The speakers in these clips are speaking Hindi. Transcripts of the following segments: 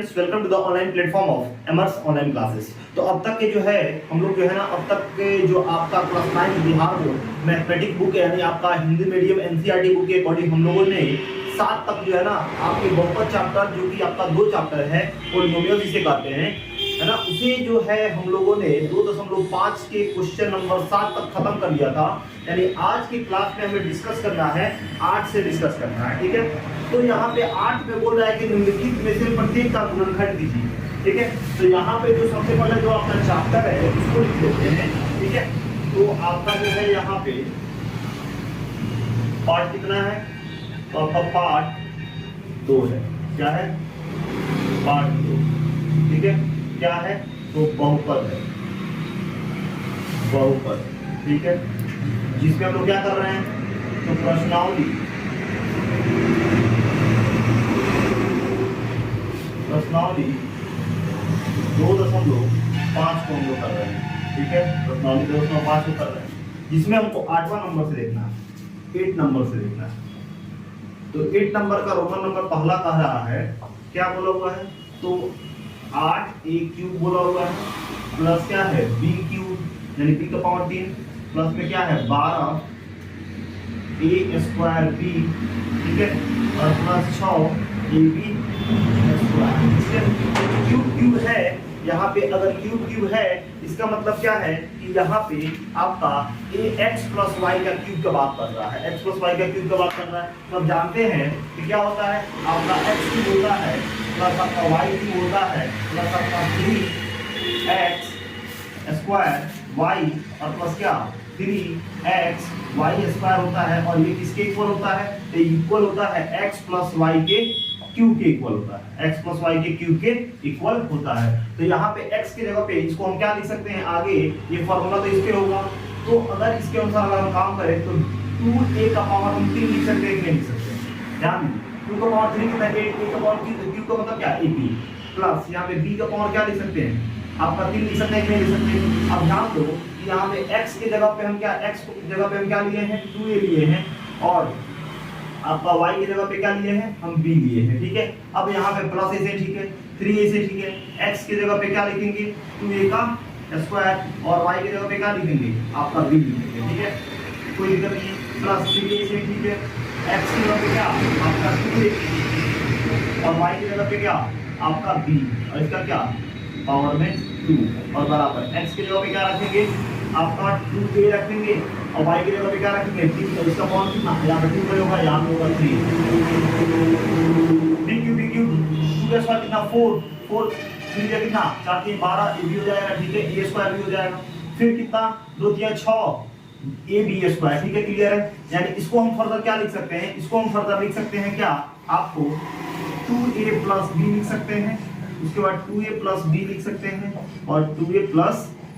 Friends, welcome to the online platform of एमर्स ऑनलाइन क्लासेस। तो अब तक के जो है हम लोग जो है ना अब तक के जो आपका class 9 Bihar board mathematics book यानी आपका हिंदी मीडियम एनसीईआरटी बुक के अकॉर्डिंग हम लोगों ने 7 तक जो है ना आपके बहुपद चैप्टर जो कि आपका 2 चैप्टर है पॉलिनोमियल जिसे कहते हैं है ना, उसे जो है हम लोगों ने 2.5 के क्वेश्चन नंबर 7 तक खत्म कर लिया था। यानी आज की क्लास में हमें डिस्कस करना है 8 से डिस्कस करना है, ठीक है। तो यहाँ पे 8 में बोल रहा है कि निम्नलिखित में से प्रत्येक का गुणनखंड कीजिए, ठीक है। तो यहाँ पे जो सबसे पहले जो आपका चैप्टर है उसको लिख देते हैं, ठीक है। तो आपका जो है यहाँ पे पार्ट कितना है, तो आपका पार्ट 2 है। क्या है? पार्ट 2, ठीक है। क्या है? तो बहुपद है, बहुपद, ठीक है। जिसमें हम लोग क्या कर रहे हैं, तो प्रश्नावली 2.5 को हम लोग कर रहे हैं, ठीक है। प्रश्नावली 2.5 को कर रहे हैं, जिसमें हमको 8वां नंबर से देखना है, 8 नंबर से देखना है। तो 8 नंबर का रोमन नंबर पहला कह रहा है, क्या बोला हुआ है, तो 8a³ बोला हुआ है, प्लस क्या है b³ यानी b का पावर 3, प्लस में क्या है 12a² b, ठीक है, और प्लस 6ab², ठीक है। क्यूब है यहाँ पे, अगर क्यूब है इसका मतलब क्या है कि यहाँ पे आपका x + y का क्यूब का बात कर रहा है, x + y का क्यूब का बात कर रहा है। तो अब जानते हैं कि क्या होता है, आपका x³ होता है प्लस आपका y³ होता है प्लस आपका 3x² y और प्लस क्या 3xy² होता है। और ये किसके इक्वल होता है, तो इक्वल होता है x + y के क्यूब के इक्वल होता है, x + y के क्यूब के इक्वल होता है। तो यहाँ पे x की जगह पे इसको हम क्या लिख सकते हैं, आगे ये फॉर्मूला तो इसके होगा। तो अगर इसके अनुसार अगर हम काम करें तो 2a का पावर हम 3 लिख सकते हैं कि नहीं लिख सकते हैं, ध्यान दीजिए। 2 का पावर 3 कितना है, 8, a का पावर क्यूब का मतलब क्या है ap, प्लस यहाँ पे b का पावर क्या लिख सकते हैं, आपका 3 लिख सकते हैं कि नहीं लिख सकते। अब ध्यान दो कि यहाँ पे x की जगह पे हम क्या, x की जगह पे हम क्या लिए हैं, 2a लिए हैं, और आपका y की जगह पे क्या लिए हैं, हम b लिए हैं, ठीक है। अब यहाँ पे प्लस a से ठीक है, 3a से ठीक है, x की जगह पे क्या लिखेंगे 2a का स्क्वायर, और y की जगह पे क्या लिखेंगे, आपका b लिखेंगे, ठीक है, कोई दिक्कत नहीं है। प्लस 3a से ठीक है, x की जगह पे क्या आपका 2a और y की जगह पे क्या आपका b, और इसका क्या पावर में 2, और बराबर x की जगह पे क्या रखेंगे, आपका 2a रखेंगे, और y की जगह पे क्या रखेंगे 3, तो इसका पावर कितना, यहाँ पे 2 होगा, यहाँ पे होगा 3, b³ 2 का स्क्वायर कितना 4 3 का कितना 4 3 12 ये भी हो जाएगा, ठीक है, a² भी हो जाएगा। फिर कितना 2 3 6 ab², ठीक है, क्लियर है। यानी इसको हम फर्दर क्या लिख सकते हैं, इसको हम फर्दर लिख सकते हैं क्या, आपको 2a + b लिख सकते हैं, उसके बाद 2a + b लिख सकते हैं, और 2a +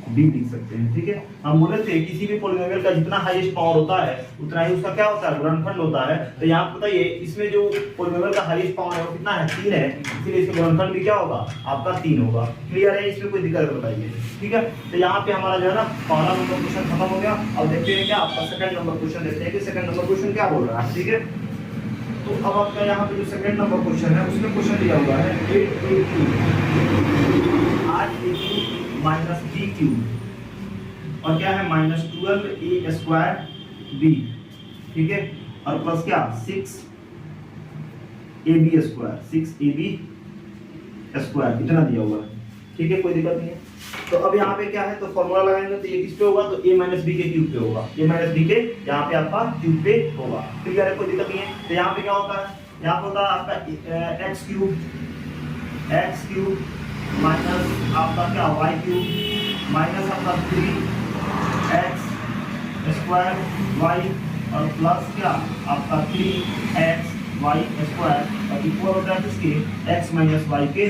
b लिख सकते हैं, ठीक है। हम बोले थे किसी भी पॉलिनोमियल का जितना हाईएस्ट पावर होता है उतना ही उसका क्या होता है, गुणनखंड होता है। तो यहाँ पे बताइए इसमें जो पॉलिनोमियल का हाईएस्ट पावर है वो कितना है, 3 है, इसलिए इसका गुणनखंड भी क्या होगा, आपका 3 होगा। क्लियर है, इसमें कोई दिक्कत बताइए, ठीक है। तो यहाँ पे हमारा जो है ना पहला नंबर क्वेश्चन खत्म हो गया। अब देखते हैं क्या आपका सेकंड नंबर क्वेश्चन, देखते हैं कि सेकंड नंबर क्वेश्चन क्या बोल रहा है, ठीक है। तो अब आपका यहाँ पे जो सेकंड नंबर क्वेश्चन है उसमें क्वेश्चन दिया हुआ है 8a³ - b³ और क्या है -12a² b, ठीक है, और प्लस क्या 6ab² इतना दिया हुआ है, ठीक है, कोई दिक्कत नहीं है। तो अब यहाँ पे क्या है, तो फॉर्मूला लगाएंगे तो ये किस पे होगा, तो a - b के क्यूब पे होगा, a - b के यहाँ पे आपका क्यूब पे होगा, क्लियर है, कोई दिक्कत नहीं है। तो यहाँ पे क्या होता है, यहाँ पे होता है आपका x³ माइनस आपका क्या y³ माइनस आपका 3x² y और प्लस क्या आपका 3xy² और इक्वल होता है किसके, x - y के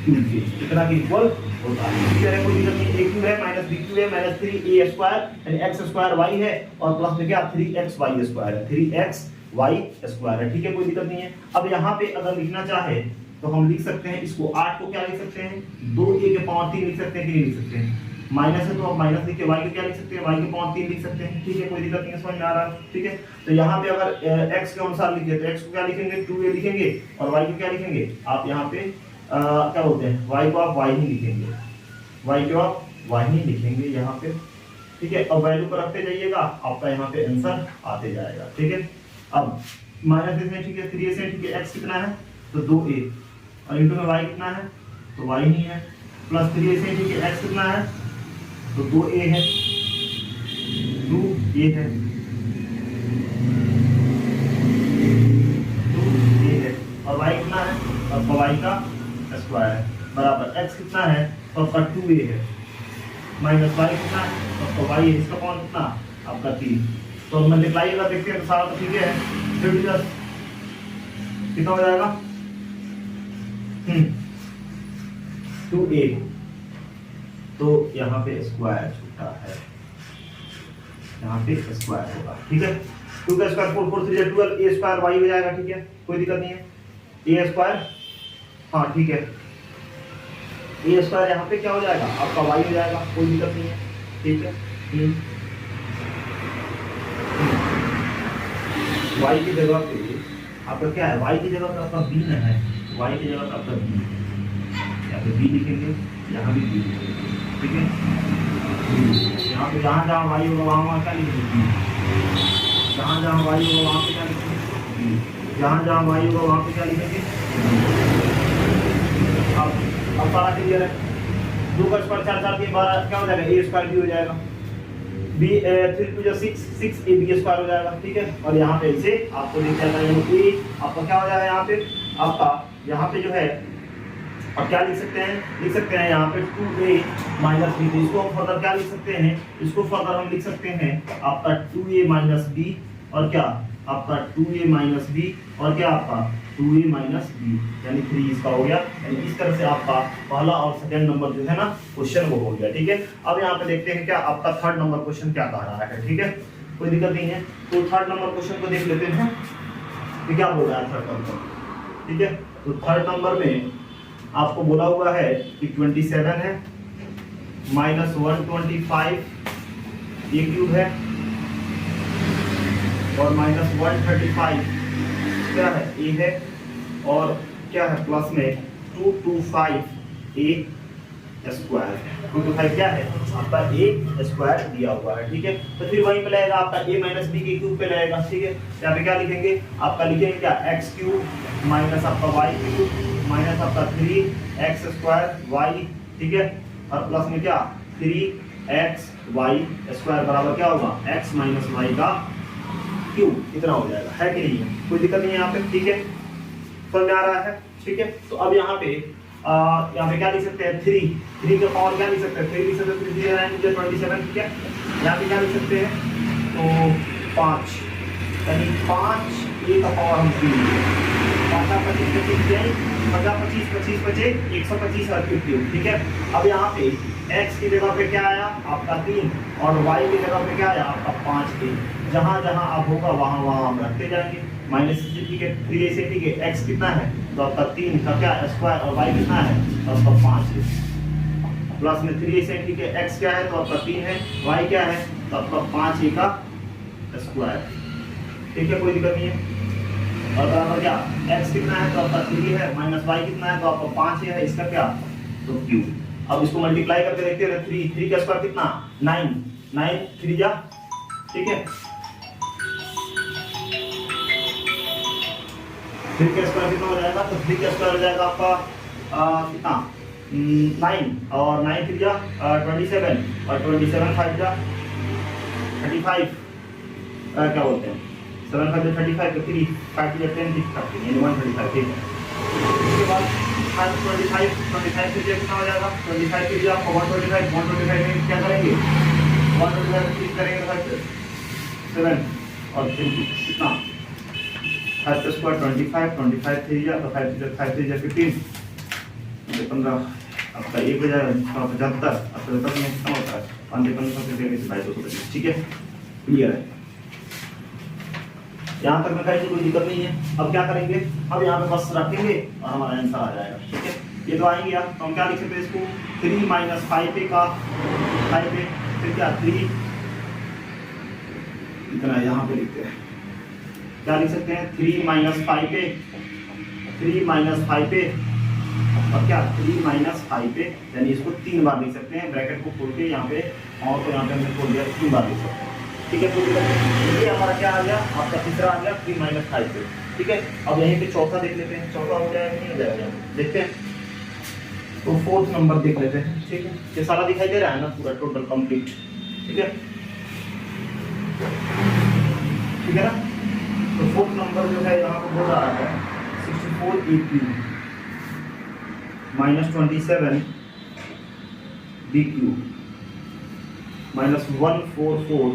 क्यूब के, इतना के इक्वल होता है, क्लियर है, कोई दिक्कत नहीं। a³ है -b³ है -3a² यानी x² y है, और प्लस में क्या 3xy² है, 3xy² है, ठीक है, कोई दिक्कत नहीं है। अब यहाँ पे अगर लिखना चाहे तो हम लिख सकते हैं इसको 8 को क्या लिख सकते हैं, 2a के पावर 3 लिख सकते हैं कि नहीं लिख सकते हैं, माइनस है तो आप माइनस लिख के y को क्या लिख सकते हैं, y के पावर 3 लिख सकते हैं, ठीक है, कोई दिक्कत नहीं है, समझ में आ रहा है, ठीक है। तो यहाँ पे अगर x के अनुसार लिखे तो x को क्या लिखेंगे 2a लिखेंगे, और y को क्या लिखेंगे आप यहाँ पे क्या बोलते हैं, y को आप y ही लिखेंगे, y को आप y ही लिखेंगे यहाँ पे, ठीक है। और वैल्यू को रखते जाइएगा, आपका यहाँ पे आंसर आते जाएगा, ठीक है। अब माइनस से ठीक है, 3a से ठीक है, x कितना है तो 2a, और इंटू में y कितना है तो y ही है, प्लस 3a से ठीक है, x कितना है तो 2a है, 2a है, 2a है, और y कितना है तो आपका y का स्क्वायर है, बराबर x कितना है तो आपका 2a है, माइनस y कितना है तो आपका y है, इसका कौन कितना आपका 3, तो अब मल्टीप्लाई अगर देखते हैं तो सारा तो ठीक है, फिर प्लस कितना हो जाएगा 2a, तो यहाँ पे स्क्वायर छूटा है, यहाँ पे स्क्वायर होगा, ठीक है। 2 का स्क्वायर 4 4 3 12, a स्क्वायर y हो जाएगा, ठीक है, कोई दिक्कत नहीं है, a स्क्वायर, हाँ ठीक है, a स्क्वायर यहाँ पे क्या हो जाएगा आपका y हो जाएगा, कोई दिक्कत नहीं है, ठीक है। y की जगह पे आपका क्या है, y की जगह पे आपका b है, y की जगह पे आपका b, यहाँ पे b लिखेंगे, यहाँ भी b लिखेंगे, ठीक है। यहाँ पे जहाँ जहाँ y होगा वहाँ वहाँ क्या लिखेंगे b, जहाँ जहाँ y होगा वहाँ पे क्या लिखेंगे b, जहाँ जहाँ y होगा वहाँ पे क्या लिखेंगे। अब सारा क्लियर है, 2 का स्क्वायर 4 4 के 12 क्या हो जाएगा, a स्क्वायर भी हो जाएगा, b 3 2 6 6 a b स्क्वायर हो जाएगा, ठीक है। और यहाँ पे इसे आपको लिख जाना है a, आपका क्या हो जाएगा यहाँ पे आपका, यहाँ पे जो है अब क्या लिख सकते हैं यहाँ पे 2a माइनस b, इसको हम फर्दर क्या लिख सकते हैं, इसको फर्दर हम लिख सकते हैं आपका 2a माइनस b, और क्या आपका 2a माइनस b, और क्या आपका 2a माइनस b, यानी 3 इसका हो गया। यानी इस तरह से आपका पहला और सेकंड नंबर जो है ना क्वेश्चन वो हो गया, ठीक है। अब यहाँ पे देखते हैं क्या आपका थर्ड नंबर क्वेश्चन क्या कह रहा है, ठीक है, कोई दिक्कत नहीं है। तो थर्ड नंबर क्वेश्चन को देख लेते हैं कि क्या बोल रहा है थर्ड नंबर, ठीक है। तो थर्ड नंबर में आपको बोला हुआ है कि 27 है माइनस 125 ये क्यूब है, और माइनस 135 क्या है ए है, और क्या है प्लस में 225 ए स्क्वायर, 225 क्या है आपका ए स्क्वायर दिया हुआ है, ठीक है। तो फिर वहीं पे लगेगा आपका a माइनस बी के क्यूब पे लगेगा, ठीक है। यहाँ पे क्या लिखेंगे आपका, लिखेंगे क्या एक्स क्यूब माइनस आपका वाई क्यूब माइनस आपका 3x स्क्वायर वाई, ठीक है, और प्लस में क्या 3x वाई स्क्वायर बराबर क्या होगा x माइनस वाई का क्यूब, इतना हो जाएगा, है कि नहीं है, कोई दिक्कत नहीं है यहाँ पे, ठीक है, समझ में आ रहा है, ठीक है। तो अब यहाँ पे क्या लिख सकते हैं 3 का पावर क्या लिख सकते हैं, 3 लिख सकते हैं, 3 9 27, ठीक है। यहाँ पे क्या लिख सकते हैं तो 5, यानी 5 a का पावर हम 3, 5 25 25 25 125 और क्यूब, ठीक है। अब यहाँ पे x की जगह पे क्या आया आपका 3, और y की जगह पे क्या आया आपका 5a, जहाँ जहाँ अब होगा वहाँ वहाँ हम रखते जाएंगे, माइनस से ठीक है 3a से ठीक है, x कितना है तो आपका 3 का क्या स्क्वायर, और y कितना है तो आपका 5 है, प्लस में 3a से ठीक है, x क्या है तो आपका 3 है, y क्या है तो आपका 5a का स्क्वायर, ठीक है, कोई दिक्कत नहीं है। और बराबर क्या x कितना है तो आपका 3 है, माइनस y कितना है तो आपका 5 है, इसका क्या तो क्यूब। अब इसको मल्टीप्लाई करके देखते हैं, 3 का स्क्वायर कितना 9, 9 3 जा, ठीक है, 3 का स्क्वायर कितना हो जाएगा तो 3 का स्क्वायर हो जाएगा आपका कितना 9, और 9 3 जा 27, और 27 5 जा 35, क्या बोलते हैं 7 5 35 तो 3 5 10 30 यानी 135, ठीक है। उसके बाद 25 से कितना हो जाएगा 25 के लिए आपको 125 में क्या करेंगे 125 में करेंगे 7, और फिर कितना 5 का स्क्वायर 25 3 जा तो 5 3 जा 15 15 आपका 1 हो जाएगा 75, अब 75 में कितना होता है 5 15 से देने से 250, ठीक है, क्लियर है। यहाँ तक में कहीं कोई दिक्कत नहीं है। अब क्या करेंगे, अब यहाँ पे बस रखेंगे और हमारा आंसर आ जाएगा, ठीक है। ये तो आएंगे आप, तो हम क्या लिख सकते हैं इसको 3 माइनस 5a का 5a, फिर क्या 3 इतना यहाँ पे लिखते हैं, क्या लिख सकते हैं 3 माइनस 5a और क्या 3 माइनस 5 पे, यानी इसको 3 बार लिख सकते हैं, ब्रैकेट को खोल के यहाँ पे और तो यहाँ पे हमने खोल दिया 3 बार लिख सकते हैं। ठीक है, तो ये हमारा क्या आ गया, आपका तीसरा आ गया 3 माइनस 5 पे। ठीक है, अब यहीं पे चौथा देख लेते हैं, चौथा हो जाएगा नहीं हो जाएगा, देखते हैं। तो फोर्थ नंबर देख लेते हैं। ठीक है, ये सारा दिखाई दे रहा है ना पूरा टोटल कंप्लीट। ठीक है, ठीक है ना। तो फोर्थ नंबर जो है यहाँ पे बोल रहा है 64 AQ minus 27 BQ minus 144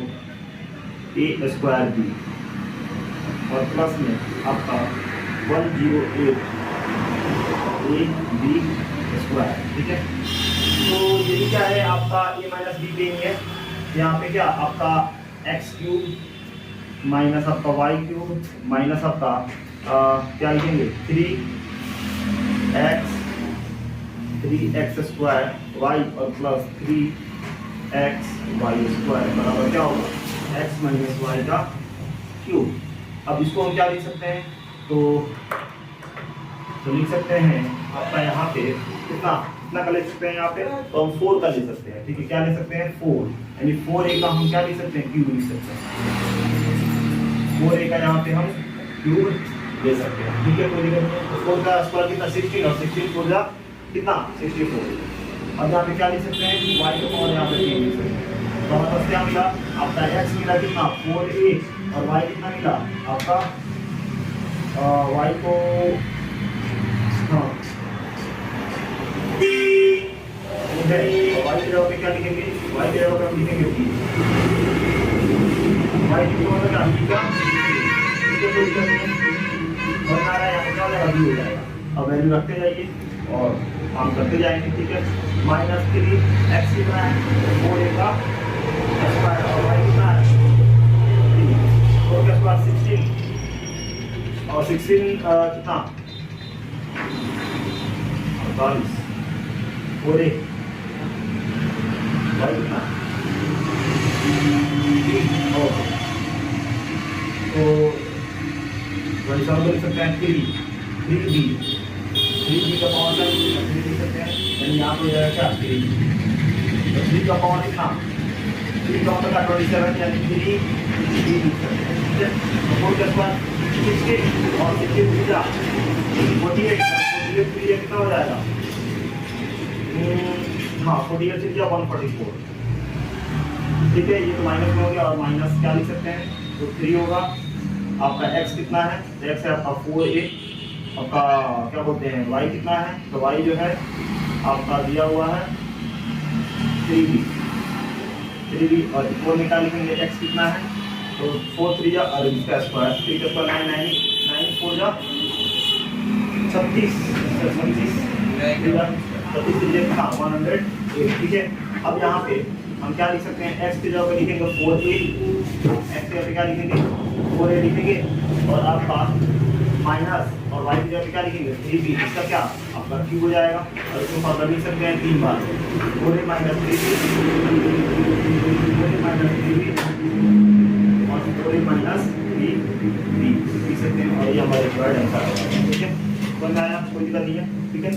A square B और प्लस में आपका 108 AB स्क्वायर। ठीक है, तो यही क्या है आपका A माइनस B पे है, यहाँ पे क्या आपका एक्स क्यूब माइनस आपका वाई क्यूब माइनस आपका क्या लिखेंगे 3x स्क्वायर वाई और प्लस 3x वाई स्क्वायर बराबर क्या होगा x माइनस वाई का क्यूब। अब इसको हम क्या लिख सकते हैं, तो लिख सकते हैं आपका यहाँ पे कितना कितना का ले सकते हैं, यहाँ पे तो हम 4 का ले सकते हैं। ठीक है, क्या ले सकते हैं 4, यानी 4a का हम क्या लिख सकते हैं क्यूब लिख सकते हैं, 4a का यहाँ पे हम क्यूब ले सकते हैं। ठीक है, कोई दिक्कत नहीं। तो 4 का स्क्वायर कितना 16 और 16 4 जा कितना 64। अब यहाँ पे क्या लिख सकते हैं y का पावर यहाँ पे 3 लिख सकते हैं। तो हमारे पास क्या मिला आपका x मिला कितना 4a और y कितना मिला आपका y को हाँ वाई की जगह पे क्या लिखेंगे, वाई की जगह पे हम लिखेंगे b, वाई की जगह पे क्या लिखेगा, ठीक है, कोई दिक्कत नहीं और आ रहा है यहाँ पे क्या हो जाएगा b हो जाएगा। अब वैल्यू रखते जाइए और काम करते जाएंगे। ठीक है, माइनस 3x कितना है 4a का स्क्वायर और y कितना है 4 का स्क्वायर 16 और 16 कितना 48 4a y कितना तो वही सॉल्व कर सकते हैं 3b का पावर क्या लिख सकते हैं, यानी यहाँ पे जाएगा क्या 3 तो 3 का पावर कितना 3 का पावर का 27 यानी 3 लिख सकते हैं। ठीक है, तो 4 का स्क्वायर 16 और 16 पूरा 48 कितना हो जाएगा हाँ 48 से किया 144। ठीक है, ये तो माइनस में हो गया और माइनस क्या लिख सकते हैं तो 3 होगा। आपका x कितना है, x है आपका 4a, आपका क्या बोलते हैं y कितना है, तो y जो है आपका दिया हुआ है 3b और 4 में क्या लिखेंगे x कितना है तो 4 3 और इसका स्क्वायर 3 का स्क्वायर 9 4 जा 36 कितना 108। ठीक है, अब यहाँ पे हम क्या लिख सकते हैं x की जगह पे लिखेंगे 4a, x की जगह पे क्या लिखेंगे 4a लिखेंगे और आपका माइनस और y की जगह पे क्या लिखेंगे 3b, इसका क्या आपका क्यूब हो जाएगा और इसको फर्दर लिख सकते हैं 3 बार 4a माइनस 3b और 4a माइनस 3b लिख सकते हैं और ये हमारे वर्ड आंसर होगा। ठीक है, समझ आया, कोई दिक्कत नहीं है। ठीक है,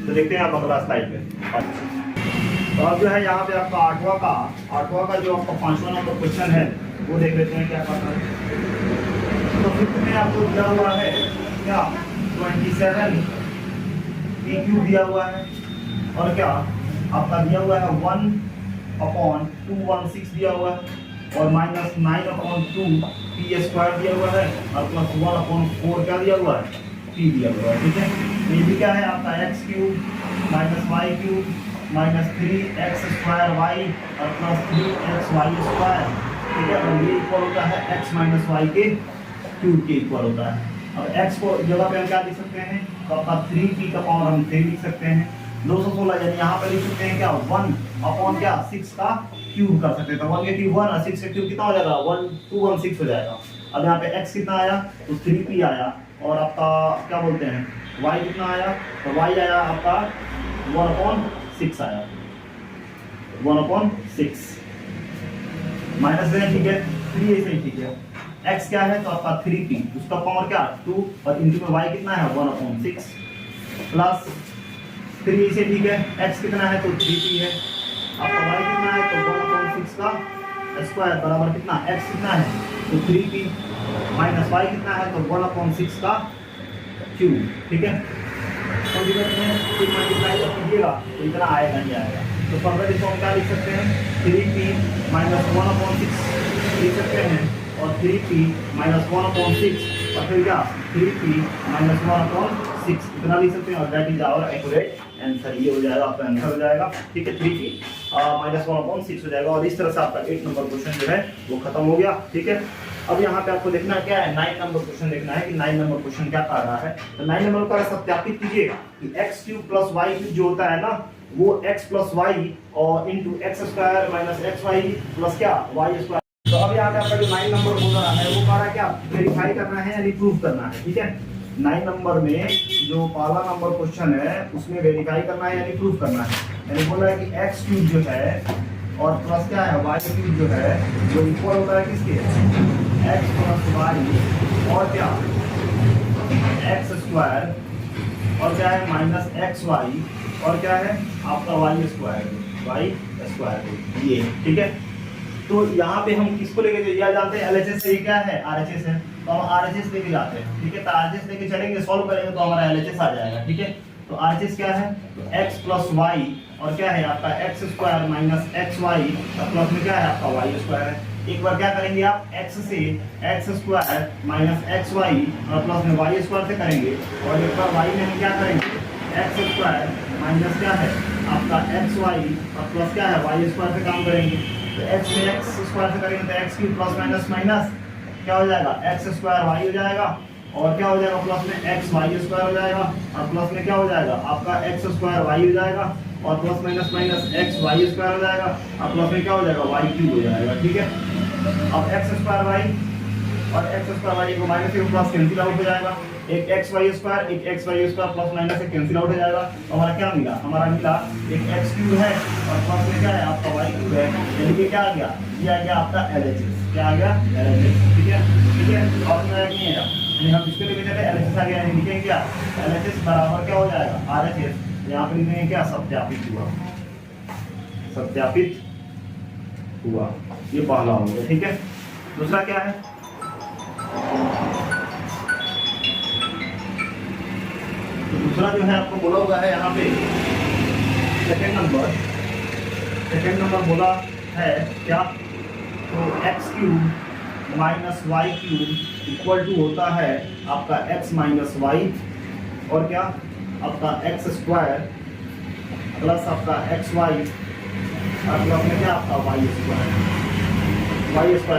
तो देखते हैं आप अगला स्लाइड में। तो अब जो है यहाँ पे आपका आठवां का जो आपका 5वां नंबर क्वेश्चन है वो देख लेते हैं क्या करना है। तो फिफ्थ में आपको दिया हुआ है क्या 27 PQ दिया हुआ है और क्या आपका दिया हुआ है 1/216 दिया हुआ है और माइनस 9/2 P स्क्वायर दिया हुआ है और प्लस 1/4 क्या दिया हुआ है P दिया हुआ है। ठीक है, ये भी क्या है आपका x cube minus y cube minus 3x square y और प्लस 3x वाई स्क्वायर। ठीक है, और ये इक्वल होता है x माइनस वाई के क्यूब के इक्वल होता है। अब x को जगह पे हम क्या लिख सकते हैं तो आपका 3p का पावर हम 3 लिख सकते हैं 216, यानी यहाँ पे लिख सकते हैं क्या 1 क्या 6 का क्यूब कर सकते हैं। तो 1 के क्यूब 1 और 6 का क्यूब कितना हो जाएगा 1216 हो जाएगा। अब यहाँ पे x कितना आया तो 3p आया और आपका क्या बोलते हैं y कितना आया तो y आया आपका 1/6 आया 1/6 माइनस है। ठीक है, 3 ऐसे ही ठीक है। x क्या है तो आपका 3p उसका पावर क्या 2 और इनटू में y कितना है 1/6 प्लस 3 से ठीक है, x कितना है तो 3p है, आपका y कितना है तो 1/6 का स्क्वायर बराबर कितना, x कितना है तो 3p माइनस y कितना है तो 1/6 का क्यूब, ठीक है। तो फिर मल्टीप्लाई जब कीजिएगा तो इतना आएगा नहीं आएगा, तो फर्दर इसको हम क्या लिख सकते हैं 3p माइनस 1/6 लिख सकते हैं, और 3p माइनस 1/6 और फिर क्या 3p माइनस 1/6 इतना लिख सकते हैं, और that is our accurate answer. ये हो जाएगा आपका आंसर हो जाएगा, ठीक है। 3p माइनस 1/6 हो जाएगा, और इस तरह से आपका 8 नंबर क्वेश्चन जो है वो खत्म हो गया, ठीक है। अब यहाँ पे आपको देखना क्या है, 9 नंबर क्वेश्चन देखना है कि 9 नंबर क्वेश्चन क्या कह रहा है। तो 9 नंबर का सत्यापित कीजिए कि x³ प्लस y³ जो होता है ना वो x प्लस y और into x² minus xy plus क्या y²। तो अब यहाँ पे आपका जो 9 नंबर बोल रहा है वो कह रहा है क्या वेरीफाई करना है यानी प्रूव करना है, ठीक है। 9 नंबर में जो पहला नंबर क्वेश्चन है उसमें वेरीफाई करना है यानी प्रूव करना है, यानी बोल रहा है कि x³ जो है और प्लस क्या है y³ जो है वो इक्वल होता है किसके x प्लस y और क्या x² और क्या है माइनस xy और क्या है आपका y², ये ठीक है। तो यहाँ पे हम किसको लेके यह जानते हैं LHS से, क्या है RHS है, तो हम RHS लेके जाते हैं, ठीक है। तो RHS लेके चलेंगे, सॉल्व करेंगे तो हमारा LHS आ जाएगा, ठीक है। तो RHS क्या है तो x प्लस y और क्या है आपका x² माइनस xy प्लस में क्या है आपका y² है। एक बार क्या करेंगे आप x से x² माइनस xy और प्लस में y² से करेंगे, और एक बार y में हम क्या करेंगे x² माइनस क्या है आपका xy और प्लस क्या है y² से काम करेंगे। तो x में x² से करेंगे तो x³ प्लस माइनस माइनस क्या हो जाएगा x² y हो जाएगा, और क्या हो जाएगा प्लस में xy² हो जाएगा, और प्लस में क्या हो जाएगा आपका x² y हो जाएगा, और प्लस माइनस माइनस xy² हो जाएगा, और प्लस में क्या हो जाएगा y³ हो जाएगा, ठीक है। अब x² y और x² y को माइनस से प्लस कैंसिल आउट हो जाएगा, एक xy² एक xy² प्लस माइनस से कैंसिल आउट हो जाएगा। तो हमारा क्या मिला, हमारा मिला एक x³ है और प्लस में क्या है आपका y³ है, यानी कि क्या आ गया, ये आ गया आपका LHS, क्या आ गया LHS, ठीक है, ठीक है। और क्या नहीं है यानी हम इसको लेके चले LHS आ गया, यानी लिखेंगे क्या LHS बराबर क्या हो जाएगा RHS, यहाँ पे लिखेंगे क्या सत्यापित हुआ, सत्यापित हुआ, ये पहला हो गया, ठीक है। दूसरा क्या है तो दूसरा जो है आपको बोला हुआ है यहाँ पे सेकंड नंबर बोला है क्या तो x³ minus y³ equal to होता है आपका x माइनस y और क्या आपका x² प्लस आपका xy और प्लस में क्या आपका y²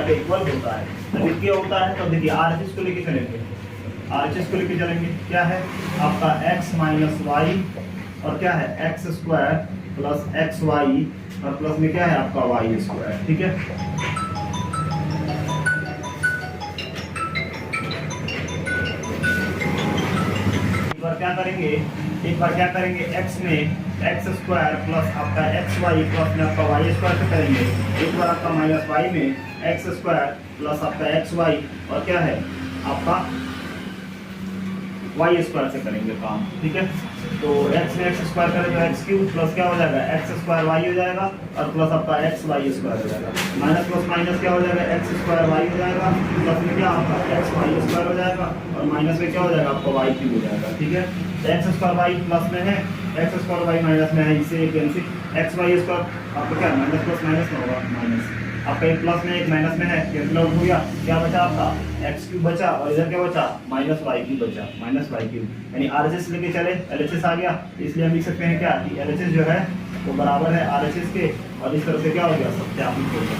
के इक्वल होता है। जब क्या होता है तो देखिए RHS को लेके चलेंगे, RHS को लेके चलेंगे क्या है आपका x माइनस y और क्या है x² प्लस xy और प्लस में क्या है आपका y², ठीक है। एक बार क्या करेंगे x में x² प्लस आपका xy प्लस में आपका y² से करेंगे, एक बार आपका माइनस y में x² प्लस आपका xy और क्या है आपका y² से करेंगे काम, ठीक है। तो x में x² करेंगे x³ प्लस क्या हो जाएगा x² y हो जाएगा और प्लस आपका xy² हो जाएगा, माइनस प्लस माइनस क्या हो जाएगा x² y हो जाएगा, प्लस में क्या आपका xy² हो जाएगा और माइनस में क्या हो जाएगा आपका y³ हो जाएगा, ठीक है। x² y प्लस में है x² y माइनस में है, इसे कैंसिल xy² आपका क्या माइनस प्लस माइनस में होगा, माइनस आपका एक प्लस में एक माइनस में है कैंसिल आउट हो गया, क्या बचा आपका x³ बचा और इधर क्या बचा माइनस y³ बचा, माइनस y³ यानी RHS लेके चले LHS आ गया, इसलिए हम लिख सकते हैं क्या कि LHS जो है वो बराबर है RHS के, और इस तरह से क्या हो गया सत्यापित हो गया,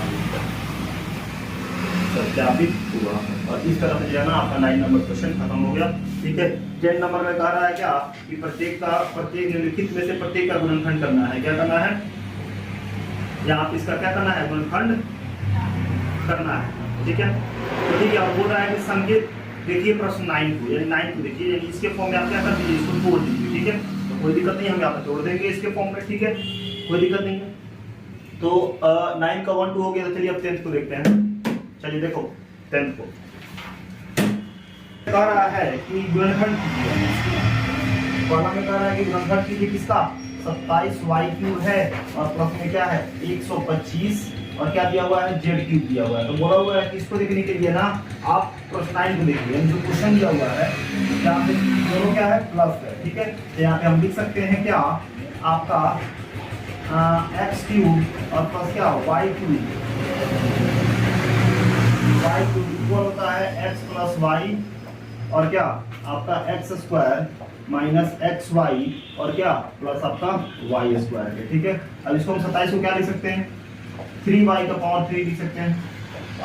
सत्यापित हुआ, और इस तरह से जो है ना आपका 9 नंबर क्वेश्चन खत्म हो गया, ठीक है। 10 नंबर में कह रहा है क्या कि प्रत्येक निम्नलिखित में से प्रत्येक का गुणनखंड करना है, क्या करना है यहाँ पे इसका क्या करना है गुणनखंड करना है, ठीक है। तो ठीक है, और बोल रहा है कि संकेत देखिए प्रश्न 9 को, यानी 9 को देखिए, यानी इसके फॉर्म में आप क्या कर दीजिए इसको तोड़ दीजिए, ठीक है। तो कोई दिक्कत नहीं, हम यहाँ पे तोड़ देंगे इसके फॉर्म में, ठीक है, कोई दिक्कत नहीं है। तो 9 का 1 2 हो गया, तो चलिए अब 10th को देखते हैं। चलिए देखो 10th को कह रहा है कि गुणनखंड कॉलम में कह रहा है कि गुणनखंड कीजिए किसका 27y³ है और प्लस में क्या है 125 और क्या दिया हुआ है z³ दिया हुआ है। तो बोला हुआ है कि इसको देखने के लिए ना आप +9 को देखिए, जो क्वेश्चन दिया हुआ है यहाँ पे दोनों क्या है प्लस है, ठीक है। तो यहाँ पे हम लिख सकते हैं क्या आपका x³ और प्लस क्या y³ इक्वल होता है x + y और क्या आपका x² माइनस xy और क्या प्लस आपका y² है, ठीक है। अब इसको हम 27 को क्या लिख सकते हैं 3y का पावर 3 लिख सकते हैं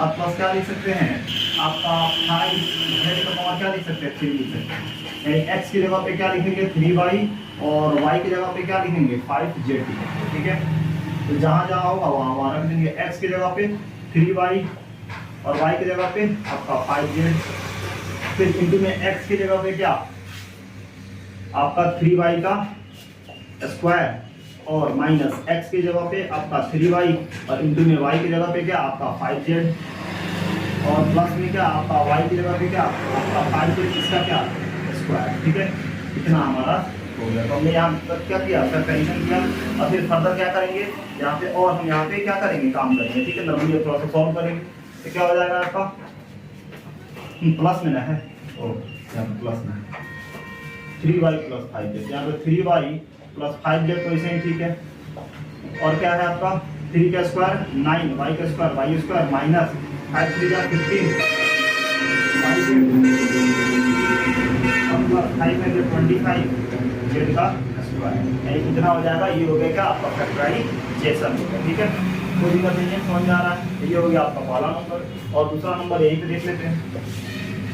और प्लस क्या लिख सकते हैं आपका 5z का पावर क्या लिख सकते हैं 3 लिख सकते हैं। यानी x की जगह पे क्या लिखेंगे 3y और y की जगह पे क्या लिखेंगे 5z, ठीक है। तो जहां जहां होगा वहां रख देंगे, x की जगह पे 3y और y की जगह पे आपका 5z, फिर इंटू में x की जगह पे क्या आपका 3y का स्क्वायर और माइनस x की जगह पे आपका 3y और इंटू में y की जगह पे क्या आपका 5z और प्लस में क्या आपका y की जगह पे क्या आपका 5z इसका क्या स्क्वायर, ठीक है। इतना हमारा हो गया। तो हमने यहाँ क्या किया कंपैरिजन किया और फिर फर्दर क्या करेंगे यहाँ पे, और हम यहाँ पे क्या करेंगे काम करेंगे, ठीक है। नंबर प्रोसेस सॉल्व करेंगे तो क्या हो जाएगा आपका प्लस में ना है यहाँ पे प्लस में 3y + 5z, यहाँ पे 3y + 5z तो ऐसे ही ठीक है। और क्या है आपका 3 का स्क्वायर 9 y का स्क्वायर y² माइनस 5 × 3 = 15 5 में 25 z का स्क्वायर, कितना हो जाएगा ये हो गया क्या आपका फैक्टराइजेशन, ठीक है। कोई दिक्कत नहीं है, समझ में आ रहा है। ये हो गया आपका पहला नंबर और दूसरा नंबर यही पे देख लेते हैं।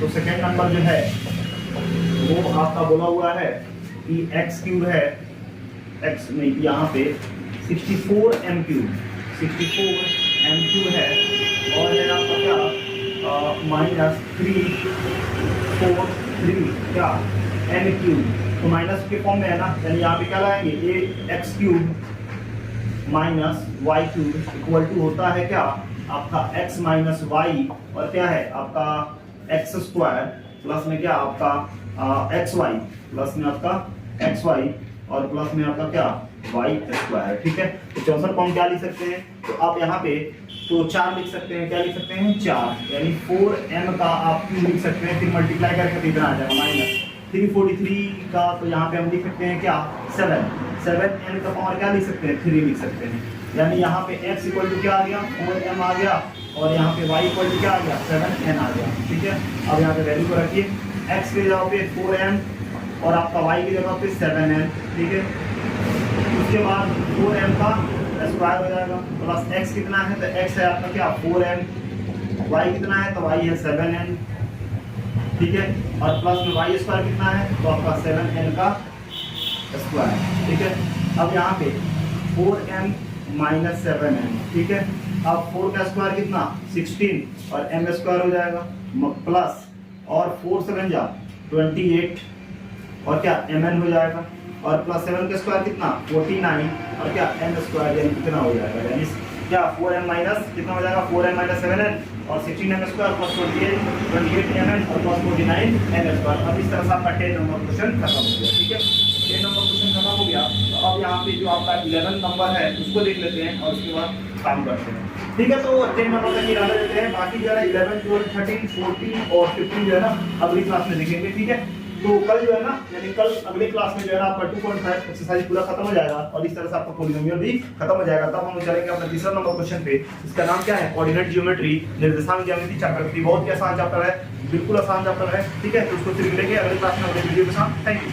तो सेकेंड नंबर जो है वो आपका बोला हुआ है कि x³ है x नहीं यहाँ पे 64 m³ है और है आपका क्या -343 क्या n³ तो माइनस के फॉर्म में है ना, यानी यहाँ पे क्या लाएंगे ये x³ minus y³ equal to होता है क्या आपका x माइनस y और क्या है आपका x² प्लस में क्या आपका xy प्लस में आपका xy और प्लस में आपका क्या y², ठीक है। तो चौसठ को हम क्या लिख सकते हैं, तो आप यहाँ पे तो 4 लिख सकते हैं, क्या लिख सकते हैं 4, यानी 4m का आप क्यों लिख सकते हैं, फिर मल्टीप्लाई करके कितना आ जाएगा -343 का, तो यहाँ पे हम लिख सकते हैं क्या 7n का पावर क्या लिख सकते हैं 3 लिख सकते हैं। यानी यहाँ पे x इक्वल टू क्या आ गया 4m आ गया और यहाँ पे y इक्वल टू क्या आ गया 7n आ गया, ठीक है। अब यहाँ पे वैल्यू को रखिए, x की जगह पे 4m और आपका y की जगह पे 7n, ठीक है। उसके बाद 4m का स्क्वायर हो जाएगा प्लस x कितना है तो x है आपका क्या 4m, y कितना है तो y है 7n, ठीक है। और प्लस में y² कितना है तो आपका 7n का स्क्वायर, ठीक है। अब यहाँ पे 4m - 7n, ठीक है। अब 4 का स्क्वायर कितना 16 और m² हो जाएगा प्लस और 4 7 जा 28 और क्या mn हो जाएगा और प्लस 7 का स्क्वायर कितना 49 और क्या m² यानी कितना हो जाएगा, यानी क्या 4m माइनस कितना हो जाएगा 4m - 7n और 16m² प्लस 28 mn और प्लस 49 n²। अब इस तरह से आपका 10 नंबर क्वेश्चन खत्म हो गया, ठीक है। 10 नंबर क्वेश्चन खत्म हो गया। तो अब यहाँ पे जो आपका 11 नंबर है उसको देख लेते हैं और उसके बाद काम करते हैं, ठीक है। तो 10 नंबर तक इरादा देते हैं, बाकी जो है 11 12 13 14 और 15 जो है ना अगली क्लास में देखेंगे, ठीक है। तो कल जो है ना यानी कल अगले क्लास में जो है ना आपका 2.5 एक्सरसाइज पूरा खत्म हो जाएगा और इस तरह से आपका पॉलिनोमियल भी खत्म हो जाएगा। तब हम चलेंगे अपना तीसरा नंबर क्वेश्चन पे, इसका नाम क्या है कोऑर्डिनेट ज्योमेट्री निर्देशांक ज्यामिति चैप्टर। बहुत ही आसान चैप्टर है, बिल्कुल आसान चैप्टर है, ठीक है। तो उसको फिर मिलेंगे अगले क्लास में अगले वीडियो के साथ। Thank you.